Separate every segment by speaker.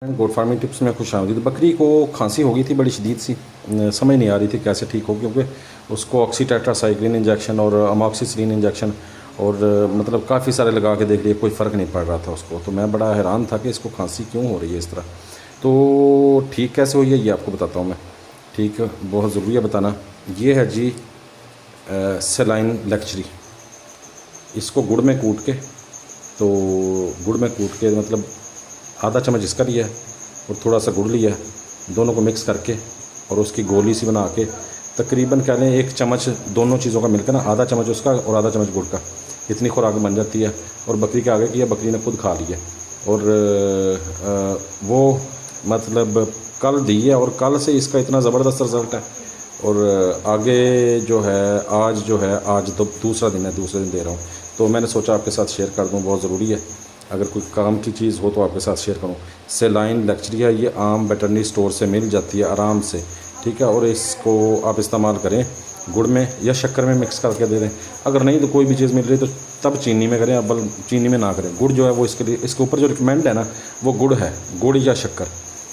Speaker 1: गोट farming tips में खुश आमदीद। बकरी को खांसी हो गई थी बड़ी शदीद सी, समझ नहीं आ रही थी कैसे ठीक हो, क्योंकि उसको ऑक्सीटेट्रासाइक्लिन इंजेक्शन और अमॉक्सिसिलिन इंजेक्शन और मतलब काफ़ी सारे लगा के देख लिए, कोई फ़र्क नहीं पड़ रहा था उसको। तो मैं बड़ा हैरान था कि इसको खांसी क्यों हो रही है इस तरह। तो ठीक कैसे हुई है ये आपको बताता हूँ मैं। ठीक बहुत ज़रूरी है बताना। ये है जी सेलाइन लेक्चरी। इसको गुड़ में कूट के, तो गुड़ में कूट के मतलब आधा चम्मच इसका लिया है और थोड़ा सा गुड़ लिया है, दोनों को मिक्स करके और उसकी गोली सी बना के तकरीबन कह लें 1 चम्मच दोनों चीज़ों का मिलकर ना, आधा चम्मच उसका और आधा चम्मच गुड़ का, इतनी खुराक बन जाती है। और बकरी के आगे की है, बकरी ने खुद खा लिया। और वो मतलब कल दी है और कल से इसका इतना ज़बरदस्त रिज़ल्ट है। और आगे जो है आज तो दूसरा दिन है, दूसरे दिन दे रहा हूँ, तो मैंने सोचा आपके साथ शेयर कर दूँ, बहुत ज़रूरी है। अगर कोई काम की चीज़ हो तो आपके साथ शेयर करूँ। सेलाइन लेक्चरी है, ये आम वेटरनरी स्टोर से मिल जाती है आराम से, ठीक है। और इसको आप इस्तेमाल करें गुड़ में या शक्कर में मिक्स करके दे दें। अगर नहीं तो कोई भी चीज़ मिल रही तो तब चीनी में करें, अब चीनी में ना करें। गुड़ जो है वो इसके लिए, इसके ऊपर जो रिकमेंड है ना वो गुड़ है, गुड़ या शक्कर।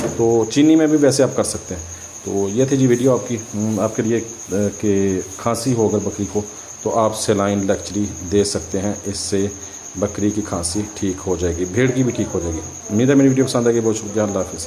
Speaker 1: तो चीनी में भी वैसे आप कर सकते हैं। तो ये थी जी वीडियो आपके लिए कि खांसी हो अगर बकरी को तो आप सेलाइन लेक्चरी दे सकते हैं, इससे बकरी की खांसी ठीक हो जाएगी, भेड़ की भी ठीक हो जाएगी। उम्मीद है मेरी वीडियो पसंद आएगी। बहुत शुक्रिया, अल्लाह हाफ़िज़।